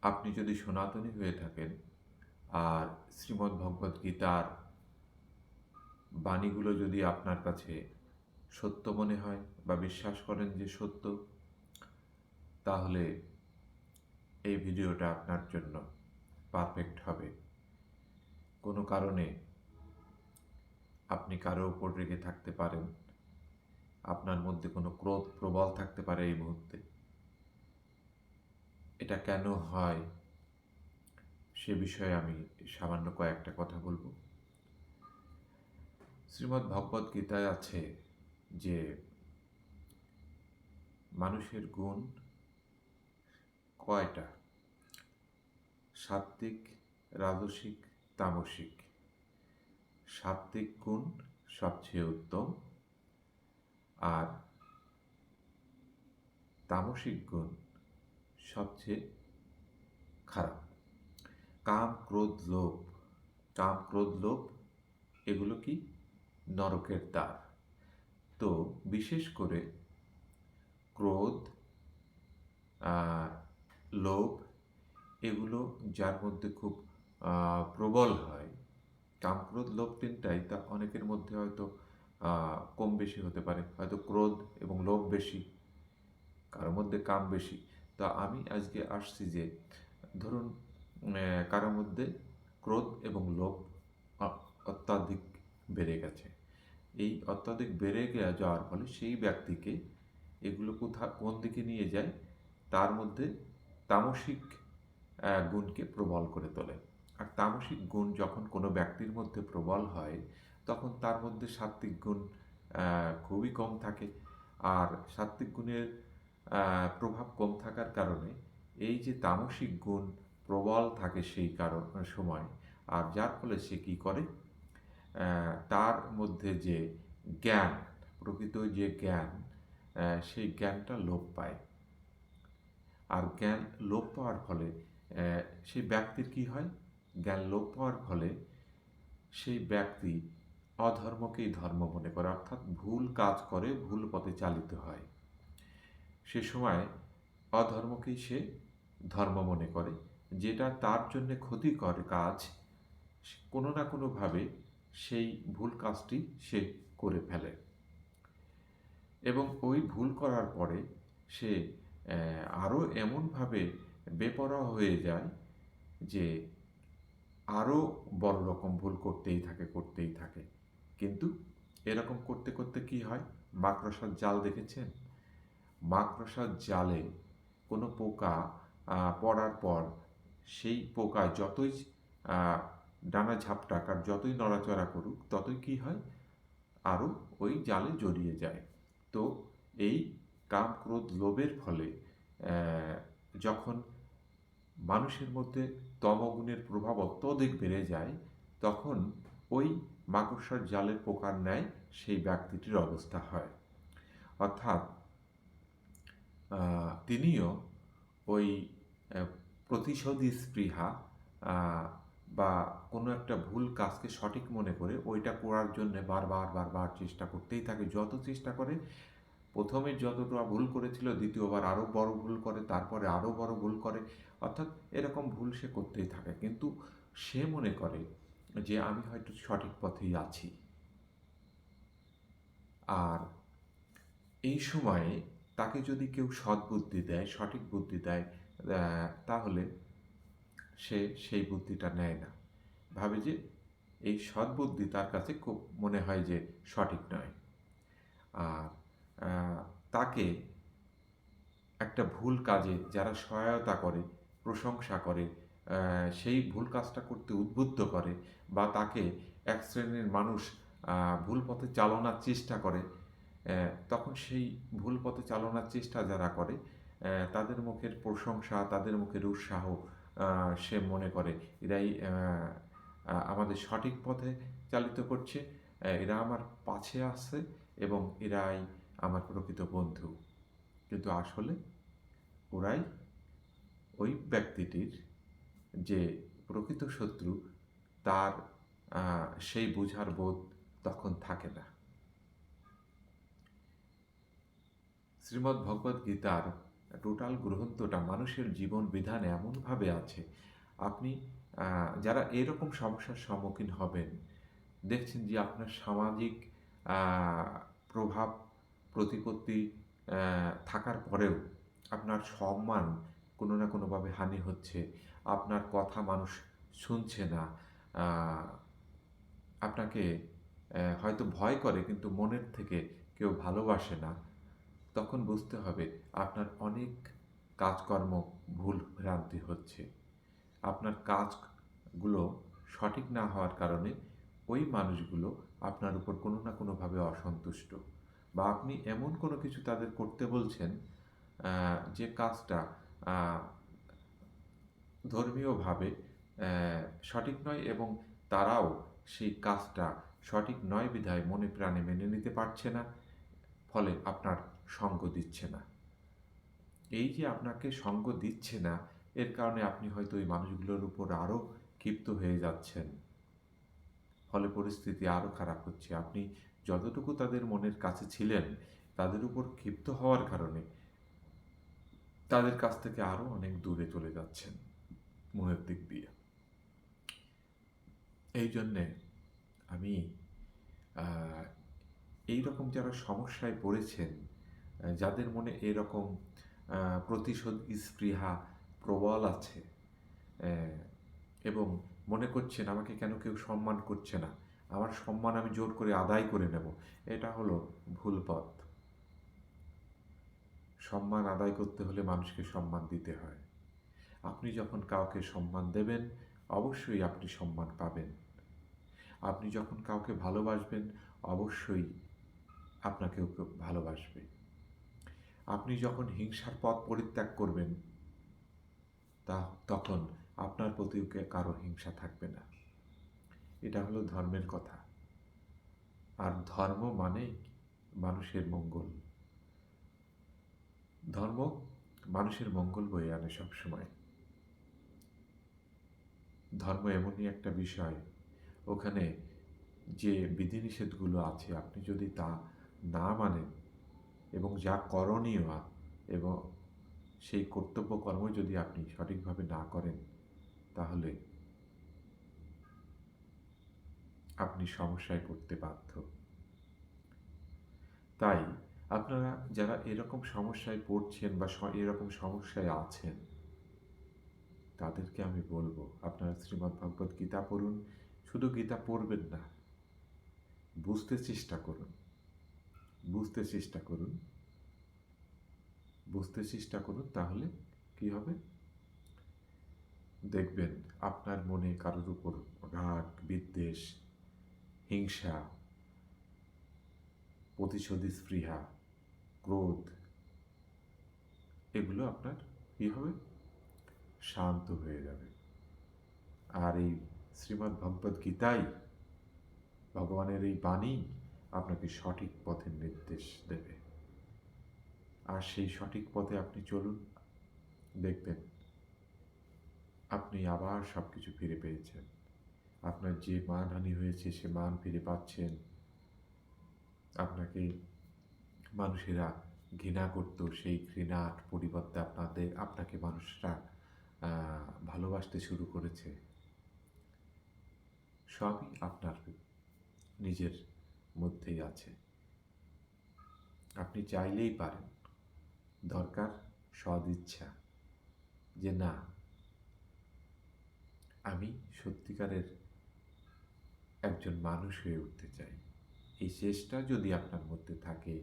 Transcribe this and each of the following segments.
আপনি যদি সনাতনী হয়ে থাকেন আর শ্রীমদ্ ভগবদ্ গীতার বাণীগুলো যদি আপনার কাছে সত্য মনে হয় বা বিশ্বাস করেন যে সত্য, তাহলে এই ভিডিওটা আপনার জন্য পারফেক্ট হবে। কোনো কারণে আপনি কারো উপর রেগে থাকতে পারেন, আপনার মধ্যে কোনো ক্রোধ প্রবল থাকতে পারে এই মুহূর্তে। এটা কেন হয় সে বিষয়ে আমি সামান্য কয়েকটা কথা বলবো। শ্রীমদ্ ভগবদ্ গীতায় আছে যে মানুষের গুণ কয়টা: সাত্ত্বিক, রাজসিক, তামসিক। সাত্ত্বিক গুণ সবচেয়ে উত্তম, আর তামসিক গুণ সবচেয়ে খারাপ। কাম, ক্রোধ, লোভ। কাম, ক্রোধ, লোভ এগুলো কি? নরকের দ্বার। তো বিশেষ করে ক্রোধ, লোভ এগুলো যার মধ্যে খুব প্রবল হয়, কাম, ক্রোধ, লোভ তিনটাই, তা অনেকের মধ্যে হয়তো কম বেশি হতে পারে, হয়তো ক্রোধ এবং লোভ বেশি, কারোর মধ্যে কাম বেশি। তা আমি আজকে আসছি যে ধরুন কারোর মধ্যে ক্রোধ এবং লোভ অত্যাধিক বেড়ে গেছে। এই অত্যাধিক বেড়ে যাওয়ার ফলে সেই ব্যক্তিকে এগুলো কোন দিকে নিয়ে যায়? তার মধ্যে তামসিক গুণকে প্রবল করে তোলে। আর তামসিক গুণ যখন কোনো ব্যক্তির মধ্যে প্রবল হয়, তখন তার মধ্যে সাত্ত্বিক গুণ খুবই কম থাকে। আর সাত্ত্বিক গুণের প্রভাব কম থাকার কারণে এই যে তামসিক গুণ প্রবল থাকে সেই সময়, আর যার ফলে সে কী করে, তার মধ্যে যে জ্ঞান, প্রকৃত যে জ্ঞান, সেই জ্ঞানটা লোপ পায়। আর জ্ঞান লোপ পাওয়ার ফলে সেই ব্যক্তির কি হয়? জ্ঞান লোপ পাওয়ার ফলে সেই ব্যক্তি অধর্মকেই ধর্ম মনে করে, অর্থাৎ ভুল কাজ করে, ভুল পথে চালিত হয়। সে সময় অধর্মকেই সে ধর্ম মনে করে, যেটা তার জন্য ক্ষতিকর কাজ, কোনো না কোনোভাবে সেই ভুল কাজটি সে করে ফেলে। এবং ওই ভুল করার পরে সে আরও এমনভাবে বেপরোয়া হয়ে যায় যে আরও বড় রকম ভুল করতেই থাকে। কিন্তু এরকম করতে করতে কি হয়? মাকড়সার জাল দেখেছেন? মাকড়সার জালে কোনো পোকা পড়ার পর সেই পোকা যতই ডানা ঝাপটাক আর যতই নড়াচড়া করুক, ততই কি হয়? আরও ওই জালে জড়িয়ে যায়। তো এই কাম, ক্রোধ, লোভের ফলে যখন মানুষের মধ্যে তমগুণের প্রভাব অত্যধিক বেড়ে যায়, তখন ওই মাকড়সার জালের পোকার ন্যায় সেই ব্যক্তিটির অবস্থা হয়। অর্থাৎ তিনিও ওই প্রতিশোধী স্পৃহা বা কোনো একটা ভুল কাজকে সঠিক মনে করে ওইটা করার জন্য বারবার চেষ্টা করতেই থাকে। যত চেষ্টা করে, প্রথমে যতটা ভুল করেছিল দ্বিতীয়বার আরও বড় ভুল করে, তারপরে আরও বড় ভুল করে, অর্থাৎ এরকম ভুল সে করতেই থাকে। কিন্তু সে মনে করে যে আমি হয়তো সঠিক পথেই আছি। আর এই সময়ে তাকে যদি কেউ সদ্বুদ্ধি দেয়, সঠিক বুদ্ধি দেয়, তাহলে সে সেই বুদ্ধিটা নেয় না, ভাবে যে এই সদ্বুদ্ধি তার কাছে খুব মনে হয় যে সঠিক নয়। আর তাকে একটা ভুল কাজে যারা সহায়তা করে, প্রশংসা করে, সেই ভুল কাজটা করতে উদ্বুদ্ধ করে, বা তাকে এক শ্রেণীর মানুষ ভুল পথে চালনার চেষ্টা করে, তখন সেই ভুল পথে চালনার চেষ্টা যারা করে, তাদের মুখের প্রশংসা, তাদের মুখের উৎসাহ, সে মনে করে এরাই আমাদের সঠিক পথে চালিত করছে, এরা আমার পাশে আছে এবং এরাই আমার প্রকৃত বন্ধু। কিন্তু আসলে ওরাই ওই ব্যক্তিটির যে প্রকৃত শত্রু, তার সেই বোঝার বোধ তখন থাকে না। শ্রীমদ্ ভগবদ্ গীতার টোটাল গ্রন্থটা মানুষের জীবন বিধান এমনভাবে আছে, আপনি যারা এরকম সমস্যার সম্মুখীন হবেন, দেখছেন যে আপনার সামাজিক প্রভাব প্রতিপত্তি থাকার পরেও আপনার সম্মান কোনো না কোনোভাবে হানি হচ্ছে, আপনার কথা মানুষ শুনছে না, আহ, আপনাকে হয়তো ভয় করে কিন্তু মনের থেকে কেউ ভালোবাসে না, তখন বুঝতে হবে আপনার অনেক কাজকর্ম ভুল ভ্রান্তি হচ্ছে। আপনার কাজগুলো সঠিক না হওয়ার কারণে ওই মানুষগুলো আপনার উপর কোনো না কোনোভাবে অসন্তুষ্ট, বা আপনি এমন কোনো কিছু তাদের করতে বলছেন যে কাজটা আহ, ধর্মীয়ভাবে সঠিক নয়, এবং তারাও সেই কাজটা সঠিক নয় বিধায় মনে প্রাণে মেনে নিতে পারছে না, ফলে আপনার সঙ্গ দিচ্ছে না। এই যে আপনাকে সঙ্গ দিচ্ছে না, এর কারণে আপনি হয়তো ওই মানুষগুলোর উপর আরও ক্ষিপ্ত হয়ে যাচ্ছেন, ফলে পরিস্থিতি আরও খারাপ হচ্ছে। আপনি যতটুকু তাদের মনের কাছে ছিলেন, তাদের উপর ক্ষিপ্ত হওয়ার কারণে তাদের কাছ থেকে আরও অনেক দূরে চলে যাচ্ছেন মনের দিক দিয়ে। এই জন্যে আমি আহ, এই রকম যারা সমস্যায় পড়েছেন, যাদের মনে এরকম প্রতিশোধ স্পৃহা প্রবল আছে, আহ, এবং মনে করছেন আমাকে কেন কেউ সম্মান করছে না, আমার সম্মান আমি জোর করে আদায় করে নেব, এটা হলো ভুল পথ। সম্মান আদায় করতে হলে মানুষকে সম্মান দিতে হয়। আপনি যখন কাউকে সম্মান দেবেন, অবশ্যই আপনি সম্মান পাবেন। আপনি যখন কাউকে ভালোবাসবেন, অবশ্যই আপনাকেও কেউ ভালোবাসবে। আপনি যখন হিংসার পথ পরিত্যাগ করবেন, তখন আপনার প্রতিও কারো হিংসা থাকবে না। এটা হলো ধর্মের কথা। আর ধর্ম মানে মানুষের মঙ্গল। ধর্ম মানুষের মঙ্গল বয়ে আনে সবসময়। ধর্ম এমনই একটা বিষয়, ওখানে যে বিধিনিষেধগুলো আছে আপনি যদি তা না মানেন, এবং যা করণীয় এবং সেই কর্তব্য কর্ম যদি আপনি সঠিকভাবে না করেন, তাহলে আপনি সমস্যায় পড়তে বাধ্য। তাই আপনারা যারা এরকম সমস্যায় পড়ছেন বা এরকম সমস্যায় আছেন, তাদেরকে আমি বলবো আপনারা শ্রীমদ্ ভগবত গীতা পড়ুন। শুধু গীতা পড়বেন না, বুঝতে চেষ্টা করুন, বুঝতে চেষ্টা করুন, বুঝতে চেষ্টা করুন। তাহলে কি হবে, দেখবেন আপনার মনে কারোর উপর রাগ, বিদ্বেষ, হিংসা, প্রতিশোধী স্পৃহা, ক্রোধ, এগুলো আপনার কি হবে, শান্ত হয়ে যাবে। আর এই শ্রীমদ্ ভগবত গীতাই, ভগবানের এই বাণী আপনাকে সঠিক পথের নির্দেশ দেবে। আর সেই সঠিক পথে আপনি চলুন, দেখবেন আপনি আবার সব কিছু ফিরে পেয়েছেন। আপনার যে মানহানি হয়েছে সে মান ফিরে পাচ্ছেন। আপনাকে মানুষেরা ঘৃণা করত, সেই ঘৃণার পরিবর্তে আপনাকে মানুষরা ভালোবাসতে শুরু করেছে। সবই আপনার নিজের মধ্যেই আছে। আপনি চাইলেই পারেন, দরকার সদিচ্ছা, যে না, আমি সত্যিকারের একজন মানুষ হয়ে উঠতে চাই। এই চেষ্টা যদি আপনার মধ্যে থাকে,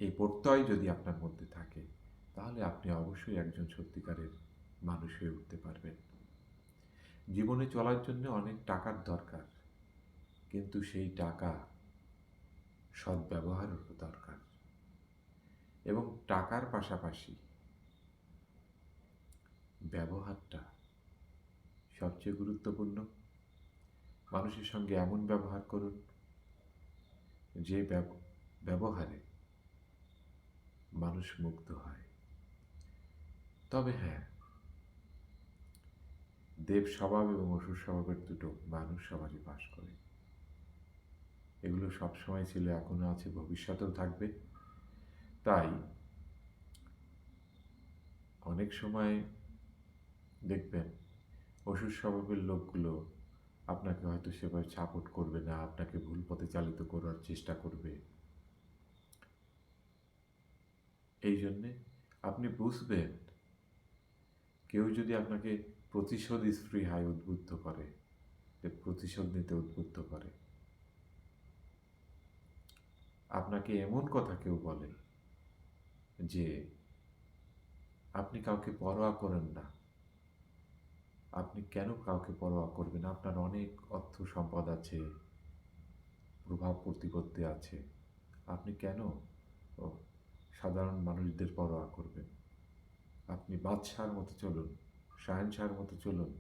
এই প্রত্যয় যদি আপনার মধ্যে থাকে, তাহলে আপনি অবশ্যই একজন সত্যিকারের মানুষ হয়ে উঠতে পারবেন। জীবনে চলার জন্য অনেক টাকার দরকার, কিন্তু সেই টাকা সদ্ব্যবহারের দরকার। এবং টাকার পাশাপাশি ব্যবহারটা সবচেয়ে গুরুত্বপূর্ণ। মানুষের সঙ্গে এমন ব্যবহার করুন যে ব্যবহারে মানুষ মুগ্ধ হয়। তবে হ্যাঁ, দেব স্বভাব এবং অসুর স্বভাবের দুটো মানুষ সমাজে বাস করে। এগুলো সবসময় ছিল, এখনো আছে, ভবিষ্যতেও থাকবে। তাই অনেক সময় দেখবেন অসুর স্বভাবের লোকগুলো আপনাকে হয়তো সেভাবে সাপোর্ট করবে না, আপনাকে ভুল পথে চালিত করার চেষ্টা করবে। এই জন্যে আপনি বুঝবেন, কেউ যদি আপনাকে প্রতিশোধ স্পৃহায় উদ্বুদ্ধ করে, প্রতিশোধ নিতে উদ্বুদ্ধ করে, আপনাকে এমন কথা কেউ বলে যে আপনি কাউকে পরোয়া করেন না, আপনি কেন কাউকে পরোয়া করবেন? আপনার অনেক অর্থ সম্পদ আছে, প্রভাব প্রতিপত্তি আছে, আপনি কেন ও, সাধারণ মানুষদের পরোয়া করবেন? আপনি বাদশার মতো চলুন, শাহেনশাহর মতো চলুন,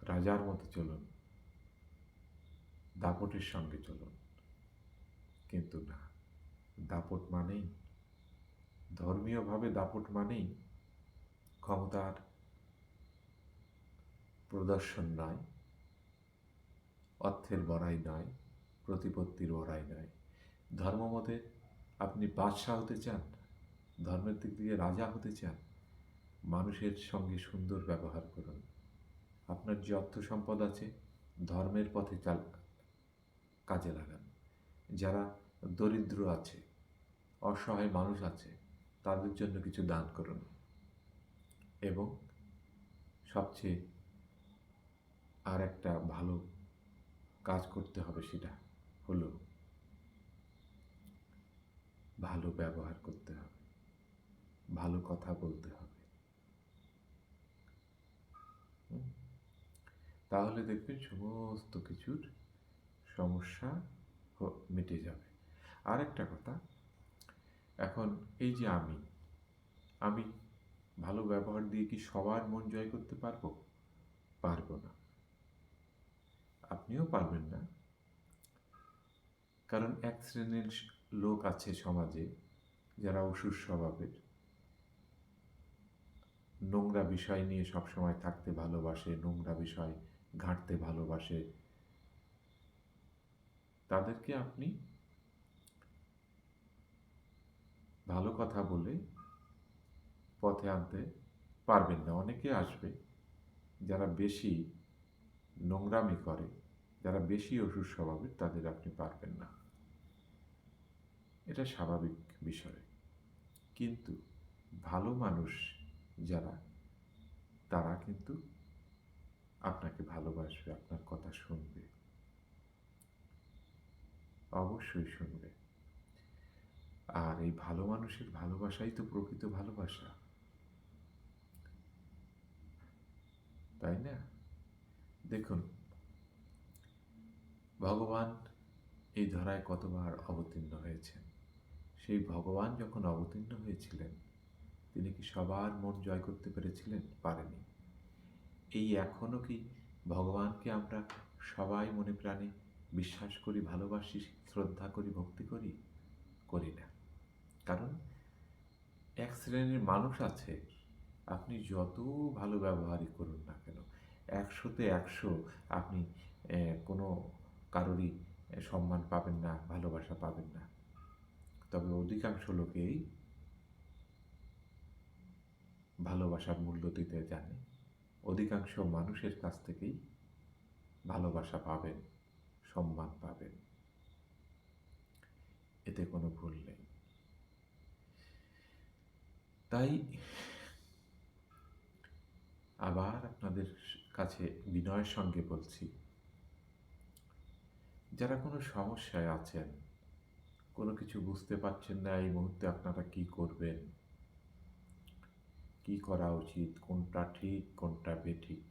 রাজার মতো চলুন, দাপটের সঙ্গে চলুন। কিন্তু না, দাপট মানেই, ধর্মীয়ভাবে দাপট মানেই ক্ষমতার প্রদর্শন নয়, অর্থের বড়াই নয়, প্রতিপত্তির বড়াই নয়। ধর্মমতে আপনি বাদশাহ হতে চান, ধর্মের দিক থেকে রাজা হতে চান, মানুষের সঙ্গে সুন্দর ব্যবহার করুন। আপনার যে অর্থ সম্পদ আছে ধর্মের পথে কাজে লাগান। যারা দরিদ্র আছে, অসহায় মানুষ আছে, তাদের জন্য কিছু দান করুন। এবং সবচেয়ে আর একটা ভালো কাজ করতে হবে, সেটা হলো ভালো ব্যবহার করতে হবে, ভালো কথা বলতে হবে। তাহলে দেখবেন সমস্ত কিছুর সমস্যা মিটে যাবে। আর একটা কথা, এখন এই যে আমি ভালো ব্যবহার দিয়ে কি সবার মন জয় করতে পারবো? পারবো না, আপনিও পারবেন না। কারণ এক শ্রেণীর লোক আছে সমাজে যারা অসুর স্বভাবের, নোংরা বিষয় নিয়ে সবসময় থাকতে ভালোবাসে, নোংরা বিষয় ঘাঁটতে ভালোবাসে। তাদেরকে আপনি ভালো কথা বলে পথে আনতে পারবেন না। অনেকে আসবে যারা বেশি নোংরামি করে, যারা বেশি অসুর স্বভাবের, তাদের আপনি পারবেন না, এটা স্বাভাবিক বিষয়। কিন্তু ভালো মানুষ যারা, তারা কিন্তু আপনাকে ভালোবাসবে, আপনার কথা শুনবে, অবশ্যই শুনবে। আর এই ভালো মানুষের ভালোবাসাই তো প্রকৃত ভালোবাসা, তাই না? দেখুন, ভগবান এই ধরায় কতবার অবতীর্ণ হয়েছেন। সেই ভগবান যখন অবতীর্ণ হয়েছিলেন, তিনি কি সবার মন জয় করতে পেরেছিলেন? পারেনি। এই এখনো কি ভগবানকে আমরা সবাই মনে প্রাণে বিশ্বাস করি, ভালোবাসি, শ্রদ্ধা করি, ভক্তি করি? করি না। কারণ এক শ্রেণীর মানুষ আছে, আপনি যত ভালো ব্যবহারই করুন না কেন, ১০০-তে ১০০ আপনি কোনো কারোরই সম্মান পাবেন না, ভালোবাসা পাবেন না। তবে অধিকাংশ লোকেই ভালোবাসার মূল্য দিতে জানে, অধিকাংশ মানুষের কাছ থেকেই ভালোবাসা পাবেন, সম্মান পাবেন, এতে কোনো ভুল নেই। তাই আবার আপনাদের কাছে বিনয়ের সঙ্গে বলছি, যারা কোনো সমস্যায় আছেন, কোনো কিছু বুঝতে পারছেন না এই মুহূর্তে আপনারা কি করবেন, কি করা উচিত, কোনটা ঠিক কোনটা বেঠিক,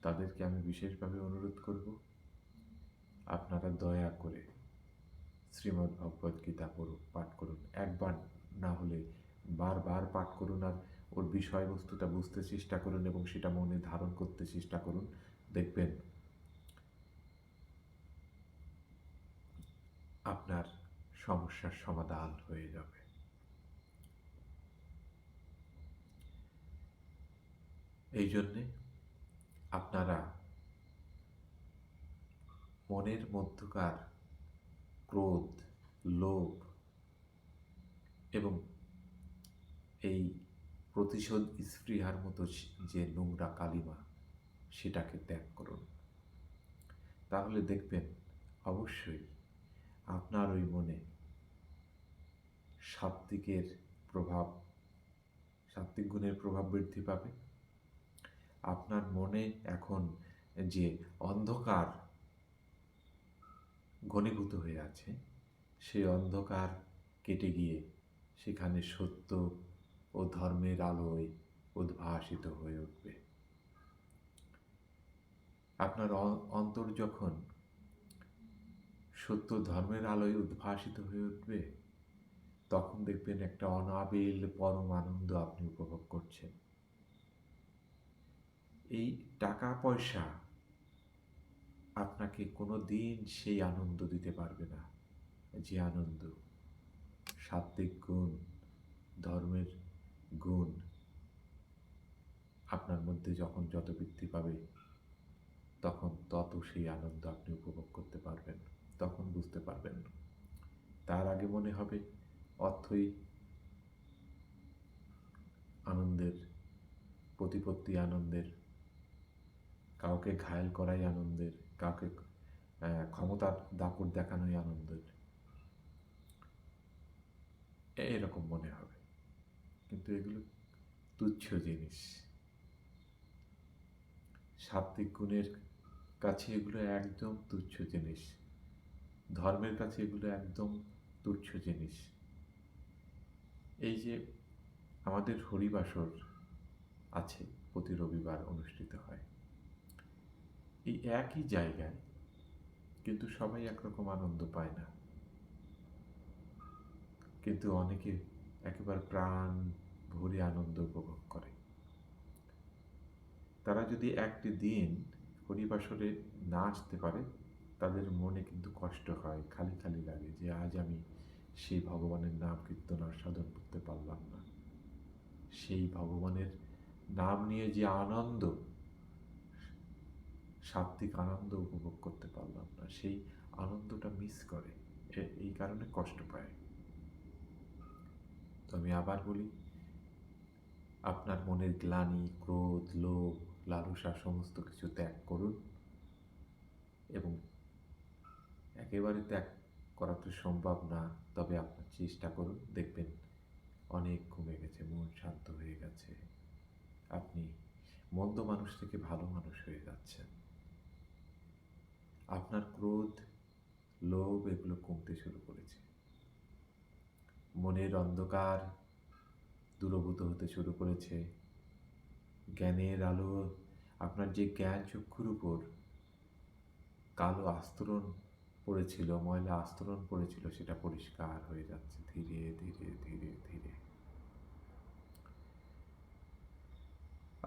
তাদেরকে আমি বিশেষভাবে অনুরোধ করব, আপনারা দয়া করে শ্রীমদ্ ভগবদ গীতা পাঠ করুন। একবার না হলে বারবার পাঠ করুন, আর ওর বিষয়বস্তুটা বুঝতে চেষ্টা করুন এবং সেটা মনে ধারণ করতে চেষ্টা করুন। দেখবেন আপনার সমস্যার সমাধান হয়ে যাবে। এই জন্যে আপনারা মনের মধ্যকার ক্রোধ, লোভ এবং এই প্রতিশোধ স্পৃহার মতো যে নোংরা কালিমা, সেটাকে ত্যাগ করুন। তাহলে দেখবেন অবশ্যই আপনার ওই মনে সাত্ত্বিকের প্রভাব, সাত্ত্বিক গুণের প্রভাব বৃদ্ধি পাবে। আপনার মনে এখন যে অন্ধকার ঘনীভূত হয়ে আছে, সেই অন্ধকার কেটে গিয়ে সেখানে সত্য ও ধর্মের আলোয় উদ্ভাসিত হয়ে উঠবে। আপনার অন্তর যখন সত্য ধর্মের আলোয় উদ্ভাসিত হয়ে উঠবে, তখন দেখবেন একটা অনাবিল পরম আনন্দ আপনি উপভোগ করছেন। এই টাকা পয়সা আপনাকে কোনো দিন সেই আনন্দ দিতে পারবে না, যে আনন্দ সাত্ত্বিক গুণ, ধর্মের গুণ আপনার মধ্যে যখন যত বৃদ্ধি পাবে, তখন তত সেই আনন্দ আপনি উপভোগ করতে পারবেন, তখন বুঝতে পারবেন। তার আগে মনে হবে অর্থই আনন্দের, প্রতিপত্তি আনন্দের, কাউকে ঘায়েল করাই আনন্দের, কাউকে ক্ষমতার দাপট দেখানোই আনন্দের, এরকম মনে হবে। কিন্তু এগুলো তুচ্ছ জিনিস। সাত্ত্বিক গুণের কাছে এগুলো একদম তুচ্ছ জিনিস, ধর্মের কাছে এগুলো একদম তুচ্ছ জিনিস। এই যে আমাদের হরিবাসর আছে, প্রতি রবিবার অনুষ্ঠিত হয়, এই একই জায়গায়, কিন্তু সবাই একরকম আনন্দ পায় না। কিন্তু অনেকে একেবারে প্রাণ ভরে আনন্দ উপভোগ করে। তারা যদি একটি দিন হরিবাসরে না আসতে পারে, তাদের মনে কিন্তু কষ্ট হয়, খালি খালি লাগে যে আজ আমি সেই ভগবানের নাম কীর্তন আর সাধন করতে পারলাম না, সেই ভগবানের নাম নিয়ে যে আনন্দ, সাত্ত্বিক আনন্দ উপভোগ করতে পারলাম না, সেই আনন্দটা মিস করে, এই কারণে কষ্ট পায়। তো আমি আবার বলি, আপনার মনের গ্লানি, ক্রোধ, লোভ, লালসা সমস্ত কিছু ত্যাগ করুন, এবং একেবারে ত্যাগ করা তো সম্ভব না, তবে আপনার চেষ্টা করুন, দেখবেন অনেক কমে গেছে, মন শান্ত হয়ে গেছে, আপনি মন্দ মানুষ থেকে ভালো মানুষ হয়ে যাচ্ছেন, আপনার ক্রোধ, লোভ এগুলো কমতে শুরু করেছে, মনের অন্ধকার দূরভূত হতে শুরু করেছে, জ্ঞানের আলো, আপনার যে জ্ঞান চক্ষুর উপর কালো আস্তরণ পড়েছিল, ময়লা আস্তরণ পড়েছিল, সেটা পরিষ্কার হয়ে যাচ্ছে ধীরে ধীরে ধীরে ধীরে।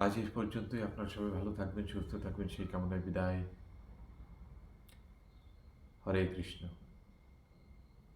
আজ এ পর্যন্তই। আপনার সবাই ভালো থাকবেন, সুস্থ থাকবেন, সেই কামনায় বিদায়। হরে কৃষ্ণ।